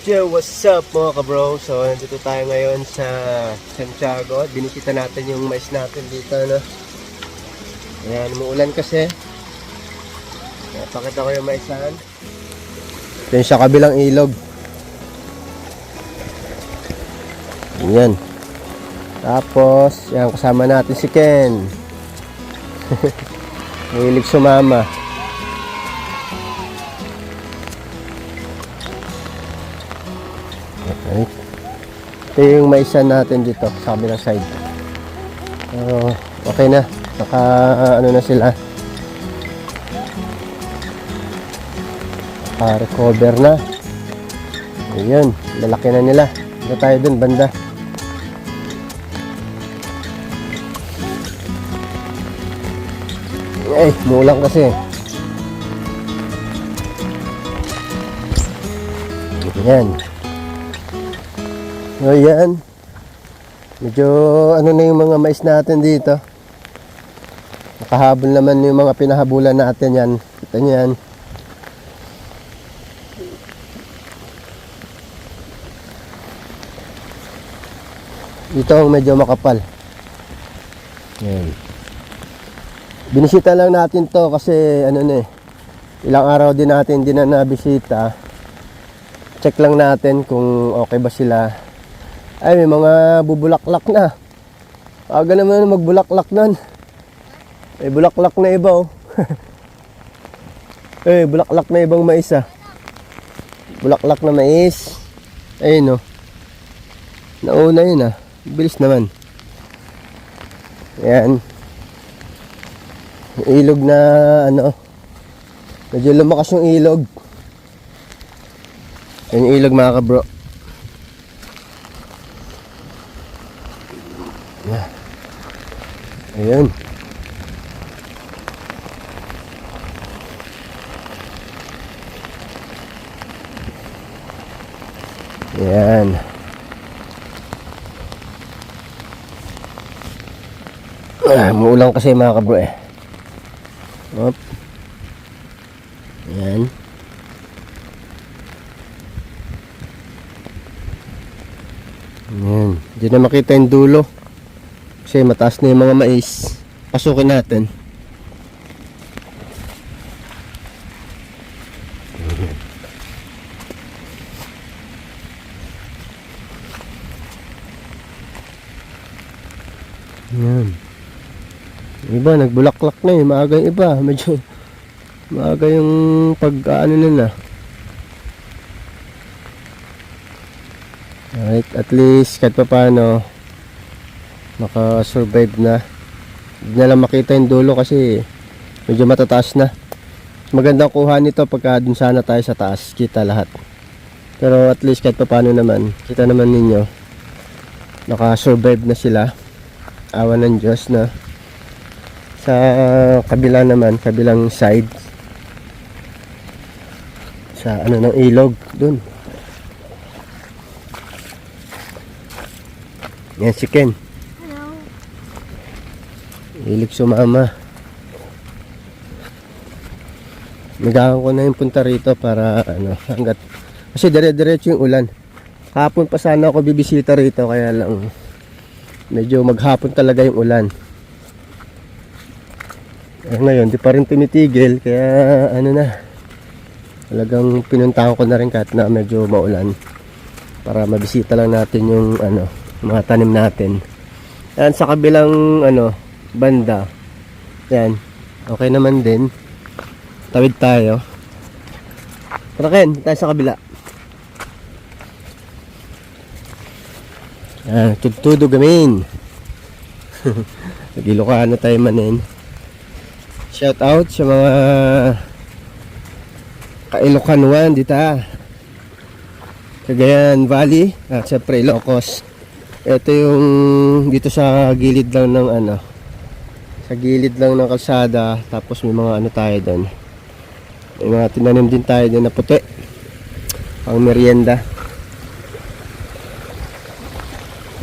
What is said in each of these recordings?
Yo, what's up mga kabro? So, nandito tayo ngayon sa Santiago. Binisita natin yung mais natin dito, no? Ayan, umuulan kasi. Pakita ko yung maisan. Ito yung sa kabilang ilog. Ayan. Tapos, yan, kasama natin si Ken. Mahilig sumama. Okay. Ito yung maisan natin dito sa kabilang side. Okay na. Naka ano na sila. Naka-recover na. Ayun. Lalaki na nila. Ito tayo dun banda. Eh, muulang kasi. Ayan. So, yan. Medyo ano na yung mga mais natin dito. Nakahabol naman yung mga pinahabulan natin yan. Kita nyo yan. Dito ang medyo makapal. Yan. Binisita lang natin to kasi ano na eh. Ilang araw din natin din na nabisita. Check lang natin kung okay ba sila. Ay, may mga bubulaklak na. Aga naman magbulaklak nun. May bulaklak na iba oh. Eh, bulaklak na ibang mais ah. Bulaklak na mais. Ayun oh. Nauna yun ah. Bilis naman. Ayan. Ilog na ano. Medyo lumakas yung ilog. Ayan yung ilog mga kabro. Ayan. Ayan. Muulang kasi mga kabro eh. Op. Ayan. Ayan. Hindi na makita yung dulo. Kasi mataas na yung mga mais. Pasukin natin. Ayan. Iba, nagbulaklak na eh. Maaga yung iba. Medyo maaga yung pag-ano nila. Alright, at least kahit pa paano naka-survive na. Hindi na lang makita yung dulo kasi medyo matataas na. Magandang kuha nito pagka dun sana tayo sa taas. Kita lahat. Pero at least kahit pa paano naman, kita naman ninyo, naka-survive na sila. Awa ng Diyos na. Sa kabila naman, kabilang side. Sa ano ng ilog, dun. Yan si Ken. Hilig sumama. Nagawan ko na yung punta rito para ano, hanggat kasi dire-diretso yung ulan. Kahapon pa sana ako bibisita rito kaya lang medyo maghapon talaga yung ulan. Ngayon di pa rin timitigil kaya ano na. Talagang pinuntahan ko na rin kahit na medyo maulan para mabisita lang natin yung ano, mga tanim natin. Yan sa kabilang ano banda. Yan. Okay naman din. Tawid tayo. Tara Ken, tayo sa kabila. Tudtudo gamin. Nag-Ilocano tayo manin. Shout out sa mga ka-Ilocanuan dito. Cagayan Valley at syempre Ilocos. Ito yung dito sa gilid lang ng ano, sa gilid lang ng kalsada, tapos may mga ano tayo doon, may mga tinanim din tayo doon na puti pang merienda.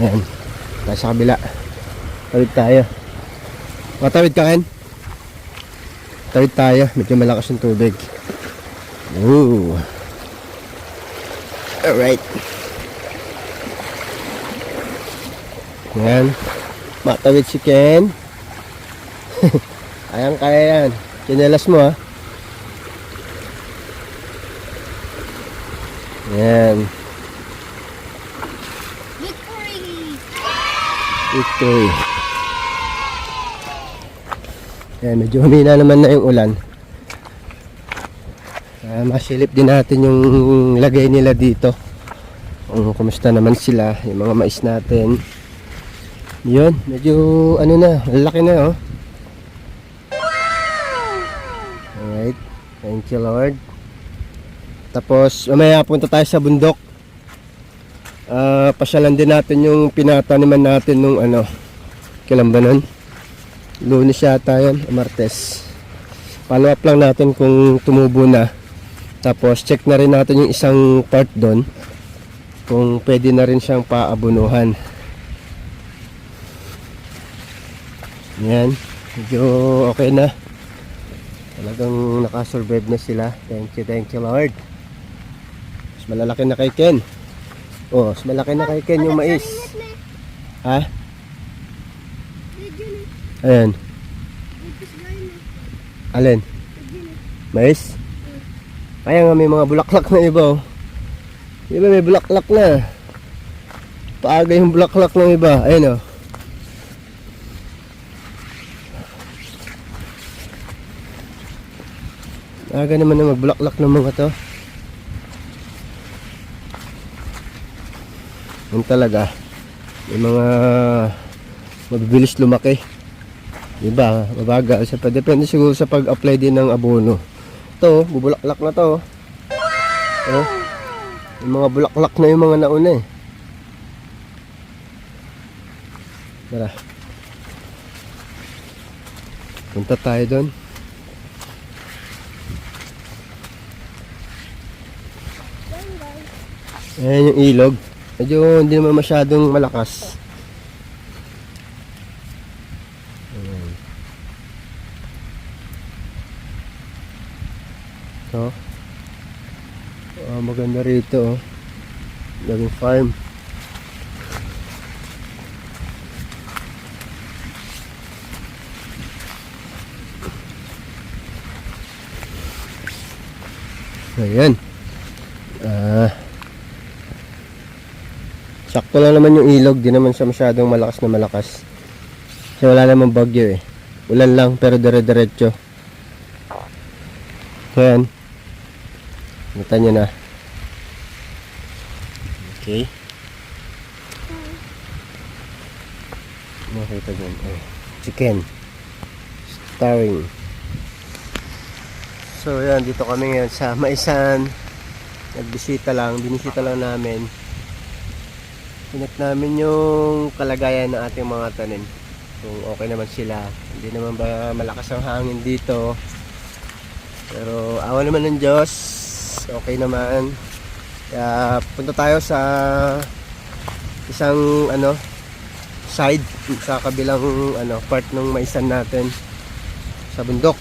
Ayan, tayo sa kabila. Tawid tayo. Matawid ka Ken? Tawid tayo, medyo malakas yung tubig. Ooh. Alright. Yan. Matawid si Ken. Ayan, kaya yan. Chinelas mo, ha. Yan. Victory. Yan, medyo humina naman na yung ulan. Masilip din natin yung lagay nila dito. Kung kumusta naman sila, yung mga mais natin. Yun, medyo ano na, lalaki na, oh. Alright, thank you Lord. Tapos mamaya punta tayo sa bundok. Pasyalan din natin yung pinataniman natin nung ano, kailan ba nun? Lunes yata yan, Martes. Follow up lang natin kung tumubo na. Tapos check na rin natin yung isang part doon, kung pwede na rin siyang paabunuhan. Yan, medyo okay na. Talagang nakasurvive na sila. Thank you Lord. Mas malalaki na kay Ken. Oh, mas malaki na kay Ken yung mais. Ha? Ayan. Alin? Mais? Kaya nga may mga bulaklak na iba, oh. Iba may bulaklak na. Paaga yung bulaklak ng iba. Ayun, oh. Aga naman na magbulaklak ng mga to. Yan talaga. May mga mabibilis lumaki. Diba? Mabagal. Depende siguro sa pag-apply din ng abono. Ito, bubulaklak na to. Oh. Yung mga bulaklak na yung mga nauna eh. Tara. Punta tayo doon. Ayan yung ilog. Medyo hindi naman masyadong malakas. Ayan. So, maganda rito, oh. Daming farm. Ayan. Sakto lang naman yung ilog, di naman siya masyadong malakas na malakas. Kasi wala namang bagyo eh. Ulan lang pero dire-diretso. Ayan. Kita nyo na. Okay. Makita dyan. Oh. Chicken. Starring. So yan, dito kami ngayon sa Maisan. Nagbisita lang, binisita lang namin. Tinek namin yung kalagayan ng ating mga tanim. Kung okay naman sila. Hindi naman ba malakas ang hangin dito. Pero awa naman ng Diyos. Okay naman. Kaya punta tayo sa isang side sa kabilang part ng maisan natin sa bundok.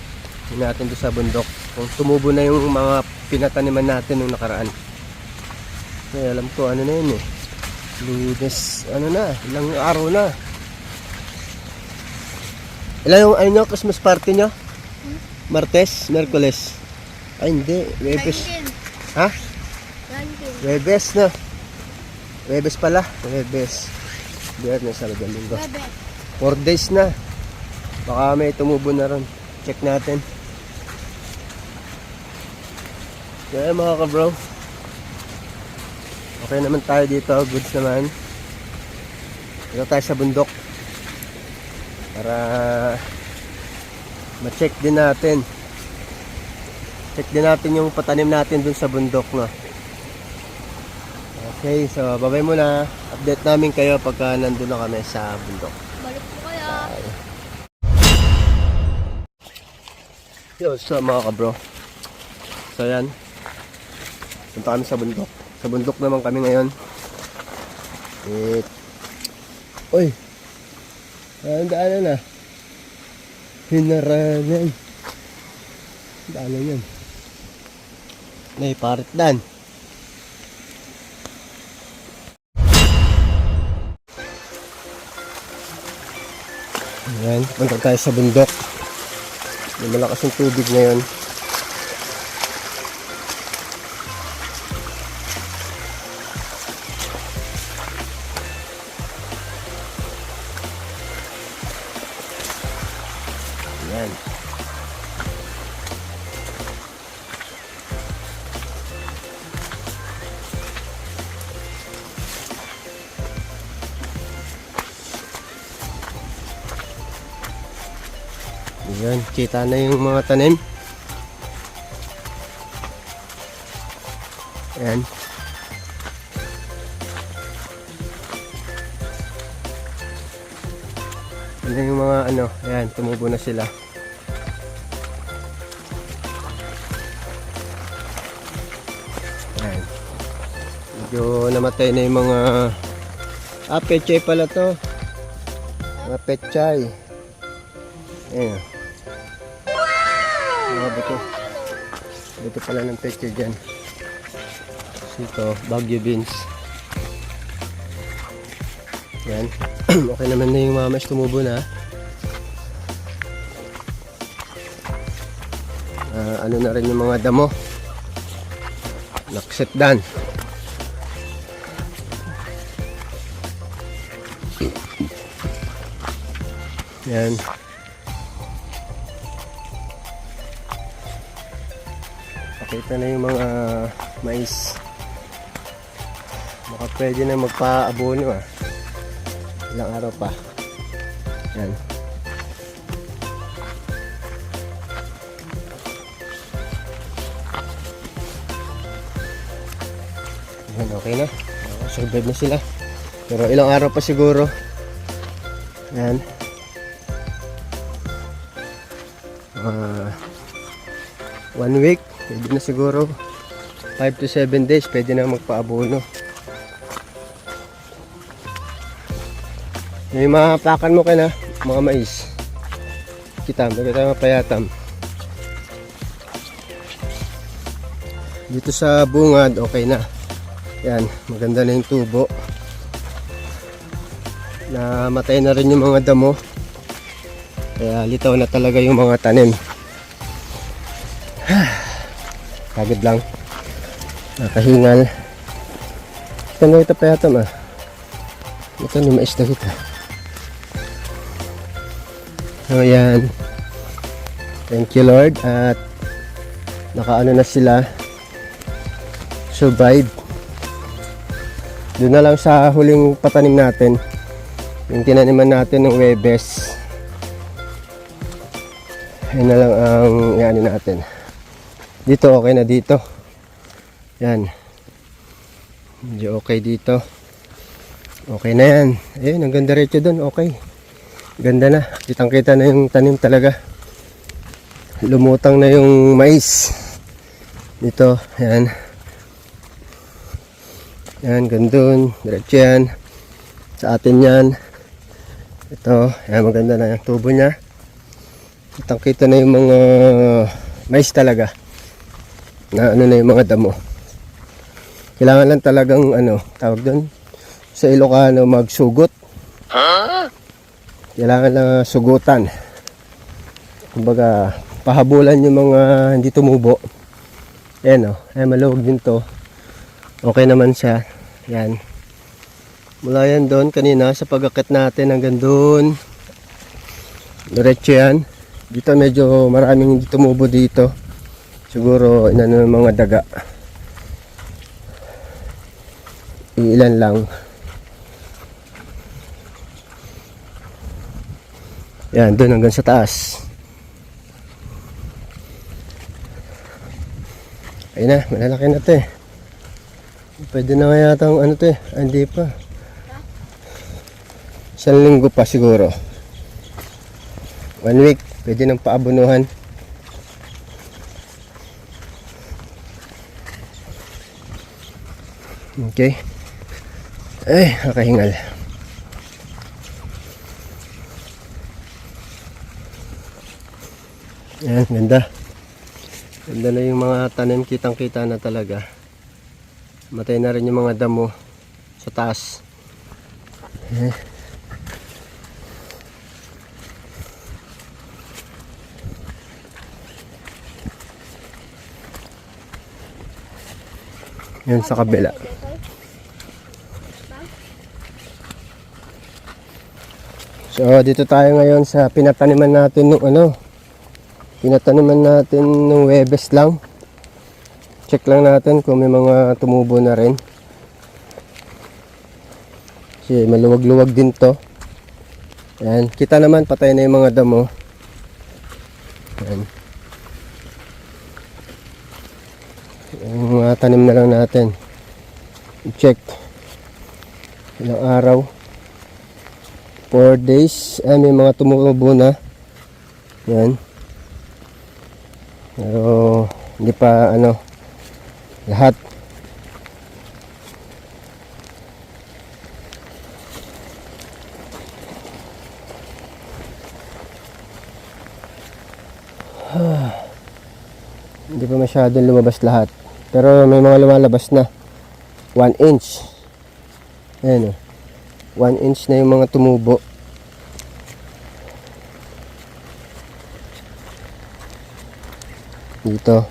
Hindi natin doon sa bundok. Kung tumubo na yung mga pinataniman natin nung nakaraan. Kaya alam ko na yun eh. Lunes, ilang araw na. Ilan yung Christmas party nyo? Martes, Merkules. Ay hindi, Webes. Ha? Webes na. Webes pala, Webes. Biyernes, Sabado, Linggo. 4 days na. Baka may tumubo na ron. Check natin. Kaya mga ka-bro, okay naman tayo dito, goods naman. Dito tayo sa bundok para ma-check din natin. Check din natin yung patanim natin dun sa bundok, no. Okay, so babay muna. Update namin kayo pagka nandun na kami sa bundok. Balik po kaya. Yo, so mga ka-bro, so yan, punta kami sa bundok. Sa bundok naman kami ngayon. Uy, ang daanan na. Hinaranan. Dalo yun. May parit dan. Ayan, punta tayo sa bundok. May malakas yung tubig ngayon. Ayan. Ayan, kita na yung mga tanim. Ayan. Ayan yung mga ano, ayan, tumubo na sila. Ayan. Medyo namatay na yung mga pechay pala to. Mga pechay. Ayan. Mga buto. Buto pala ng pechay dyan. Ito, Baguio beans. Yan. Okay naman na yung mga mais, tumubo na. Ano na rin yung mga damo. Naksetdan. Yan. Pakita na yung mga mais. Baka pwede na magpa-abono ilang araw pa. Yan. Yan, okay na. Survive na sila. Pero ilang araw pa siguro. Yan. 1 week. Pwede na siguro. 5 to 7 days. Pwede na magpa-abono. May mga pakan mo ka na, mga mais. Kita, magkita mapayatam. Dito sa bungad, okay na. Yan, maganda na yung tubo. Namatay na rin yung mga damo. Kaya litaw na talaga yung mga tanim. Pagod lang. Nakahingal. Ito nga ito payatam Ito yung mais na kita. So yan. Thank you Lord. At nakaano na sila. Survive. Doon na lang sa huling patanim natin. Yung tinaniman natin ng Webes. Yan na lang ang yan natin. Dito okay na dito. Yan. Medyo okay dito. Okay na yan. Ayun, ang ganda rito doon. Okay. Ganda na. Kitang-kita na yung tanim talaga. Lumutang na yung mais. Dito. Yan. Yan, gandun. Diretso yan. Sa atin yan. Ito. Yan, maganda na yung tubo niya. Kitang-kita na yung mga mais talaga. Na ano na yung mga damo. Kailangan lang talagang ano, tawag doon. Sa Ilocano magsugot. Kailangan lang sugutan. Kumbaga pahabulan yung mga hindi tumubo. Ayan ay maluwag din to. Okay naman siya. Yan. Mula yan doon kanina sa pag-akit natin hanggang doon. Diretso yan. Dito medyo maraming hindi tumubo dito. Siguro inano ng mga daga. Ilan lang. Yan, doon hanggang sa taas. Ayun na, malalaki na ito Pwede na kaya itong ano ito hindi pa. 1 linggo pa siguro. 1 week, pwede nang paabunuhan. Okay. Ay, nakahingal. Ayan, ganda. Ganda na yung mga tanim, kitang kita na talaga. Matay na rin yung mga damo sa taas. Yun sa kabila. So dito tayo ngayon sa pinataniman natin nung pinataniman natin nung Webes lang. Check lang natin kung may mga tumubo na rin. Kasi maluwag-luwag din to. Ayan, kita naman patay na yung mga damo. Ayan. Yung mga tanim na lang natin. I-check. Ilang araw. 4 days. May mga tumubo na. Yan. Pero hindi pa lahat. Hindi pa masyadong lumabas lahat. Pero may mga lumalabas na. 1 inch. Ayan 1 inch na yung mga tumubo. Dito.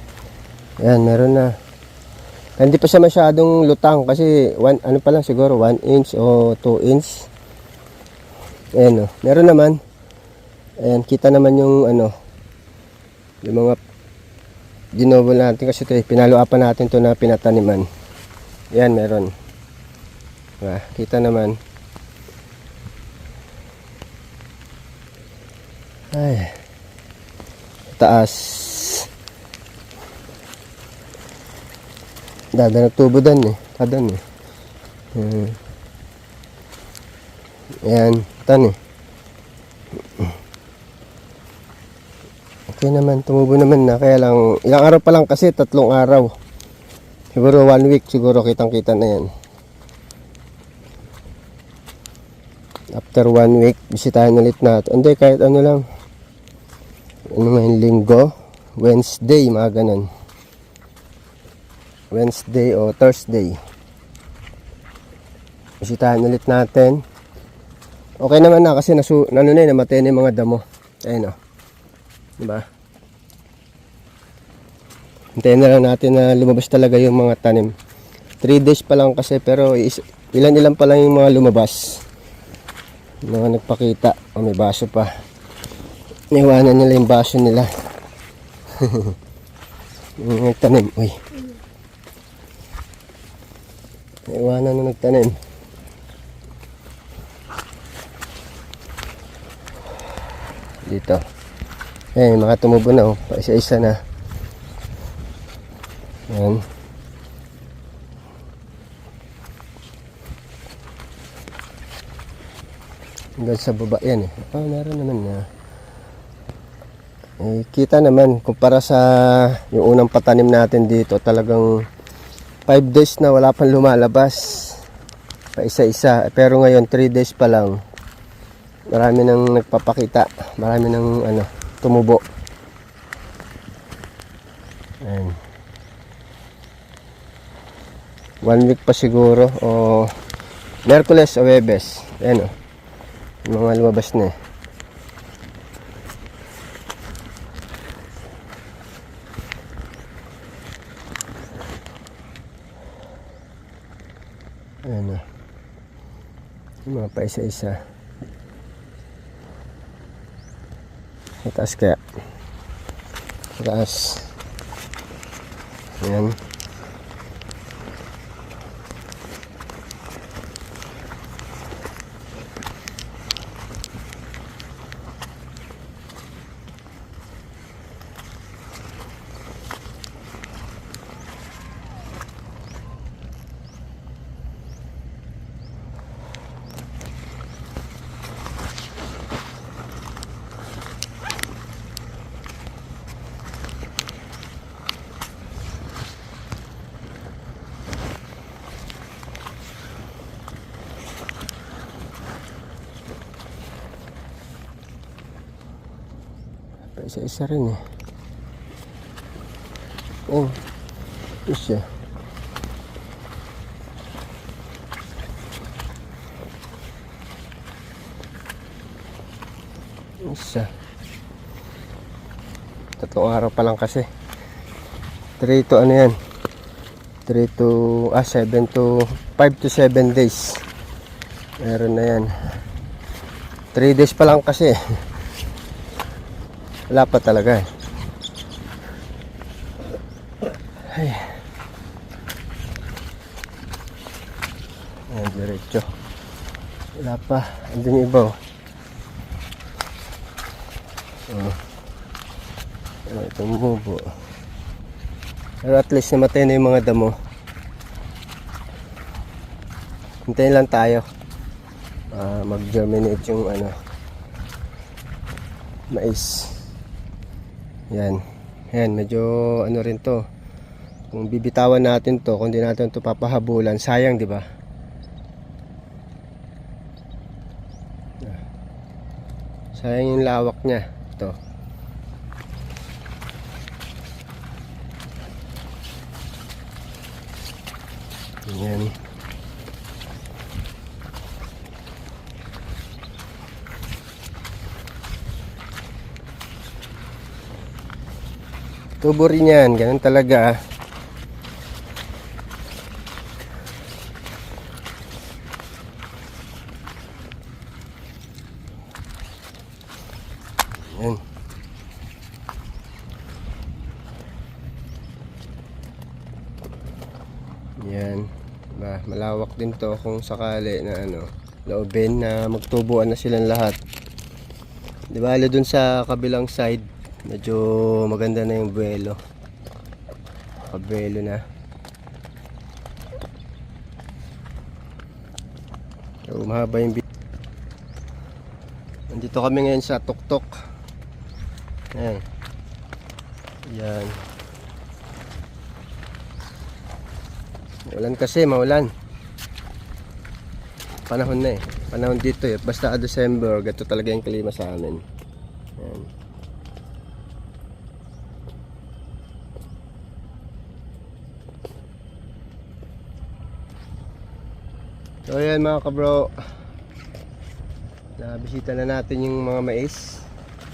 Ayan, meron na. Hindi pa siya masyadong lutang kasi pa lang siguro 1 inch o 2 inch. Ayan meron naman. Ayan, kita naman yung yung mga ginobol natin kasi ito pinaluapan natin to na pinataniman. Ayan, meron. Diba? Kita naman. Ay. Taas. Dada nagtubo dan Tadan Ayan, tan Okay naman, tumubo naman na. Kaya lang, ilang araw pa lang kasi, 3 araw. Siguro 1 week, siguro kitang-kita na yan. After 1 week, bisitahin ulit natin. Hindi, kahit lang. Ngayon, linggo, Wednesday, mga ganun. Wednesday o Thursday. Bisitahin ulit natin. Okay naman na kasi namatay na yung mga damo. Ayun diba? Hintayin na lang natin na lumabas talaga yung mga tanim. 3 days pa lang kasi pero ilan-ilan pa lang yung mga lumabas. Mga nagpakita. May baso pa. Niwanan nila yung baso nila. Yung nagtanim. Uy. Niwanan na nagtanim. Dito. Mga tumubo na pa isa-isa na. Yan. Hanggang sa baba yan meron naman na. Kita naman kumpara sa yung unang patanim natin dito, talagang 5 days na wala pang lumalabas. Pa isa-isa. Pero ngayon 3 days pa lang. Marami nang nagpapakita. Marami nang tumubo. Ayan. 1 week pa siguro o Miyerkules o Webes. Ayan yung mga lumabas na Ayan yung mga pa isa-isa. Sa taas kaya. Sa taas. Ayan. Isa-isa rin Oh, isa. Isa. Tatlong araw pa lang kasi. 3 to ano yan? 3 to 7 to 5 to 7 days. Meron na yan. 3 days pa lang kasi. Wala pa talaga. Ay. Ayan, diretso. Wala pa. Andun yung iba. Itong mubo. Pero at least namatay na yung mga damo. Hintayin lang tayo. Mag-germinate yung mais. Yan. Yan, medyo ano rin to. Kung bibitawan natin to, kung di natin to papahabulan, sayang, di ba? Sayang yung lawak niya. Ito. Yan. Tubo rin yan. Ganun talaga. Yan. Yan. Ba, malawak din to kung sakali na loobin na magtubuan na silang lahat. Di ba, dun sa kabilang side, medyo maganda na yung buwelo. Kabuwelo na. So, mahaba yung nandito kami ngayon sa tuktok. Ayan. Yan. Ulan kasi, maulan. Panahon na eh. Panahon dito eh. Basta December, gato talaga yung klima sa amin. Ayan. So ayan mga kabro, nabisita na natin yung mga mais.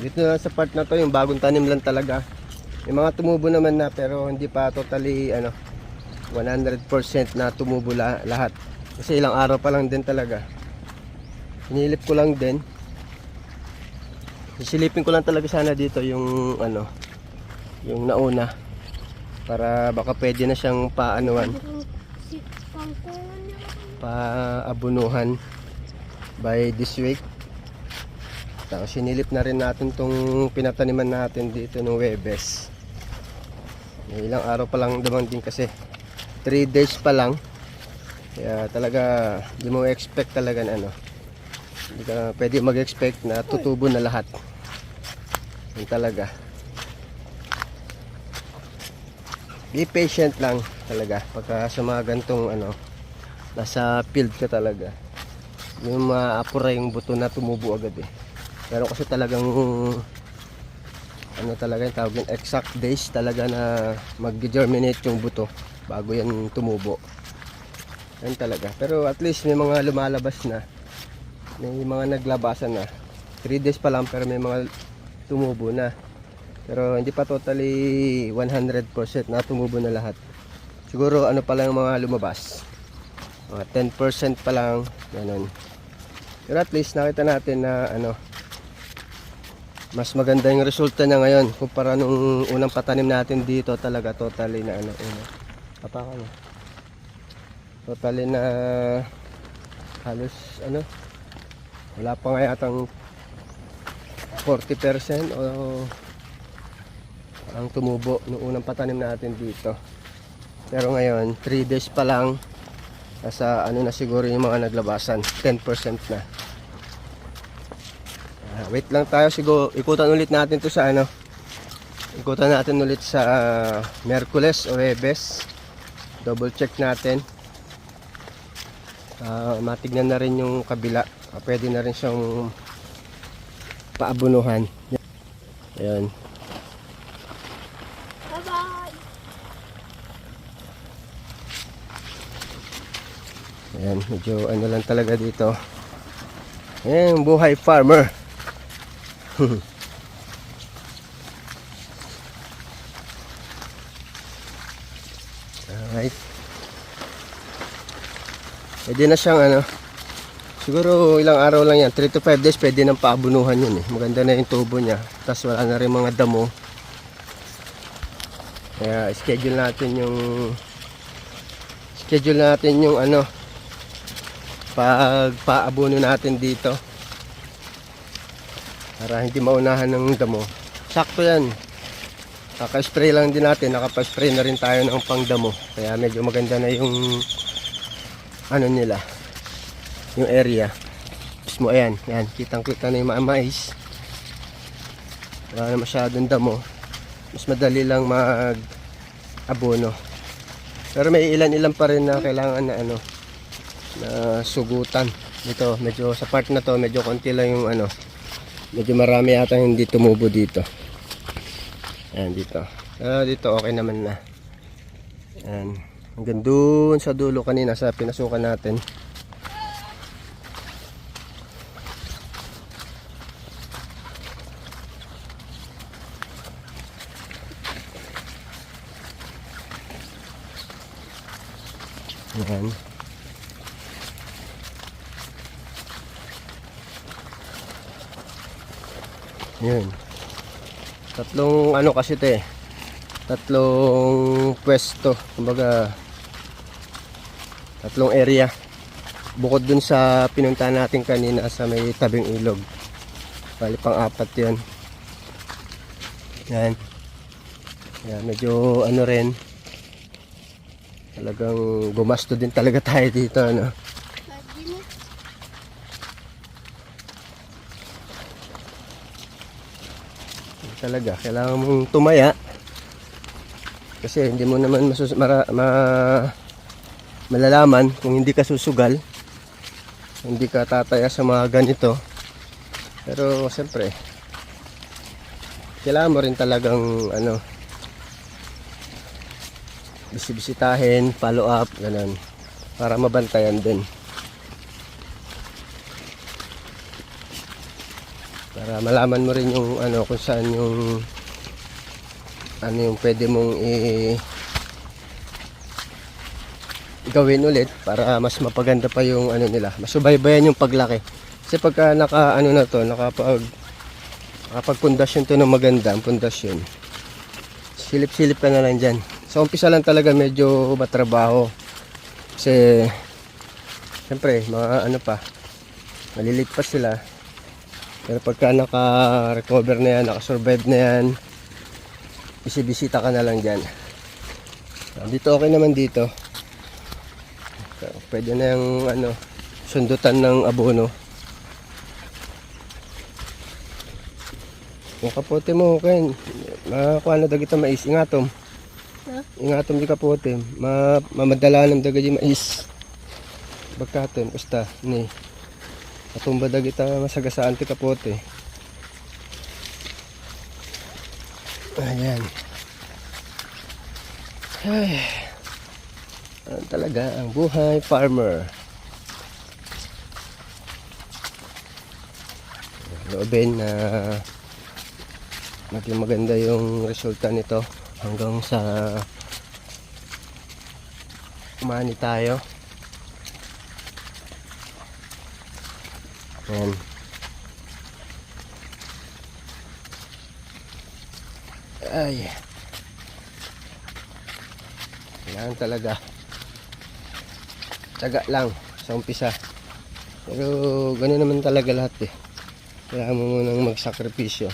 Dito na sa part na to, yung bagong tanim lang talaga. Yung mga tumubo naman na, pero hindi pa totally 100% na tumubo lahat. Kasi ilang araw pa lang din talaga. Hinilip ko lang din. Sisilipin ko lang talaga sana dito yung yung nauna, para baka pwede na siyang paabunuhan by this week. Tapos sinilip na rin natin tong pinataniman natin dito ng Webes. Ilang araw pa lang naman din kasi, 3 days pa lang. Kaya talaga di mo expect talaga na hindi ka pwede mag-expect na tutubo na lahat. Yan talaga. Be patient lang talaga pagka sa mga gantong nasa field ka talaga. Yung maapura yung buto na tumubo agad eh. Pero kasi talagang talaga yung tawag yung exact days talaga na mag-germinate yung buto bago yan tumubo. Yan talaga. Pero at least may mga lumalabas na. May mga naglabasan na. 3 days pa lang pero may mga tumubo na. Pero hindi pa totally 100% na tumubo na lahat. Siguro pa lang yung mga lumabas. Mga 10% pa lang. Ganun. Pero at least nakita natin na mas maganda yung resulta niya ngayon kumpara nung unang patanim natin dito. Talaga totally na totally na halos wala pa nga yatang 40% o ang tumubo nung unang patanim natin dito. Pero ngayon 3 days pa lang, nasa na siguro yung mga naglabasan, 10% na. Wait lang tayo, siguro ikutan ulit natin to sa ikutan natin ulit sa Miyerkules o Huwebes. Double check natin. Matignan na rin yung kabila. Pwede na rin siyang paabunuhan. Ayun. Bye-bye. Ayan, medyo ano lang talaga dito. Ayan, buhay farmer. Alright. Pwede na siyang ano, siguro ilang araw lang yan, 3 to 5 days pwede nang paabunuhan yun eh. Maganda na yung tubo niya. Tapos wala na rin mga damo. Kaya schedule natin yung ano, pag paabuno natin dito. Para hindi maunahan ng damo. Sakto yan. Naka-spray lang din natin, nakapa-spray na rin tayo ng pangdamo. Kaya medyo maganda na yung ano nila, yung area. Mismo ayan, yan, kitang-kita na yung mga mais. Wala na masyadong damo. Mas madali lang mag-abono. Pero may ilan-ilan pa rin na kailangan na ano, na sugutan. Dito, medyo sa part na to, medyo konti lang yung ano, medyo marami yata hindi tumubo dito. Ayan, dito. Dito okay naman na. Ayan. Hanggang doon sa dulo kanina sa pinasukan natin. Ayan. Yun. Tatlong ano kasi ito eh. Tatlong pwesto. Kumbaga tatlong area. Bukod dun sa pinuntahan natin kanina sa may tabing ilog. Bali pang-apat yun. Yan. Yan. Medyo ano rin. Talagang gumasto din talaga tayo dito. Ano? Talaga kailangan mong tumaya kasi hindi mo naman malalaman kung hindi ka susugal, hindi ka tataya sa mga ganito. Pero siyempre kailangan mo rin talagang ano, bisitahin, follow up, ganun, para mabantayan din, para malaman mo rin yung ano, kung saan yung ano yung pwede mong gawin ulit para mas mapaganda pa yung ano nila, masubaybayan yung paglaki. Kasi pagka naka ano na to, nakapagpundasyon to ng maganda, ang pundasyon, silip-silip ka na lang dyan. Sa umpisa lang talaga medyo matrabaho kasi siyempre mga ano pa, malilit pa sila. Pero pagka naka-recover na yan, naka-survive na yan, bisita ka na lang dyan. Dito okay naman dito. Pwede na yung ano, sundutan ng abono. Yung kapote mo, Ken, makakuha na dagita mais, ingatom. Ingatom di kapote, mamadala ng dagiti mais. Bagkaton, basta, ni. Katumba dagita masagasaan ti kapote. Ayan. Ay. Ano talaga ang buhay farmer. Loobin na maging maganda yung resulta nito hanggang sa umani tayo. Ayan. Ay. Kailangan talaga tiyaga lang sa umpisa. Pero ganoon naman talaga lahat eh. Kailangan mo munang magsakripisyo.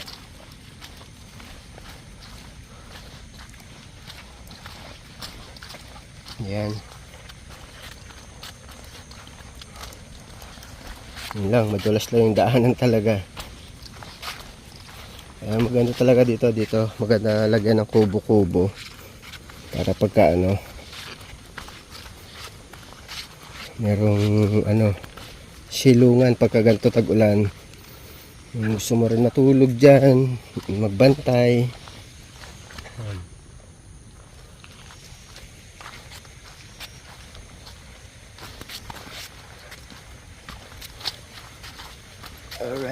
Yan. Yun lang, madulas lang yung daanan talaga. Kaya maganda talaga dito, maganda lagyan ng kubo-kubo para pagka ano, merong ano, silungan pagka ganito tag-ulan. Gusto mo rin matulog dyan, magbantay.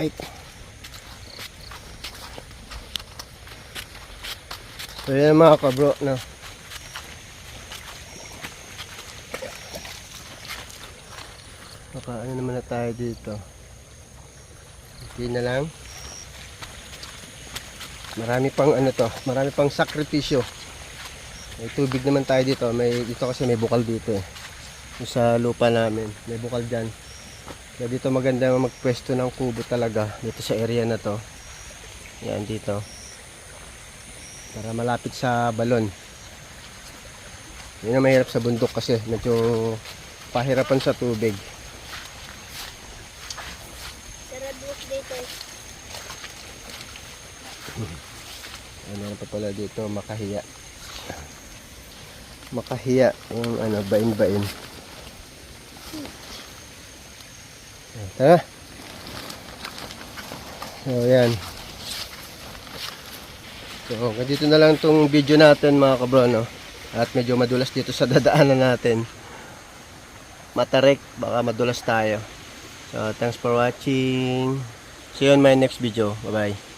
Alright. So yan mga kabro, no? Ano naman na tayo dito. Hindi na lang. Marami pang ano to, marami pang sakripisyo. May tubig naman tayo dito. Dito kasi may bukal dito eh. Yung sa lupa namin, may bukal dyan. Kaya dito maganda magpwesto ng kubo talaga dito sa area na to. Yan dito. Para malapit sa balon. Yun ang mahirap sa bundok kasi medyo pahirapan sa tubig. Sarabuk dito. Ano pa pala dito, makahiya. Makahiya yung ano, bain-bain. Tara. So yan. So dito na lang tong video natin mga kabro, no? At medyo madulas dito sa dadaanan natin. Matarik, baka madulas tayo. So thanks for watching. See you on my next video. Bye bye.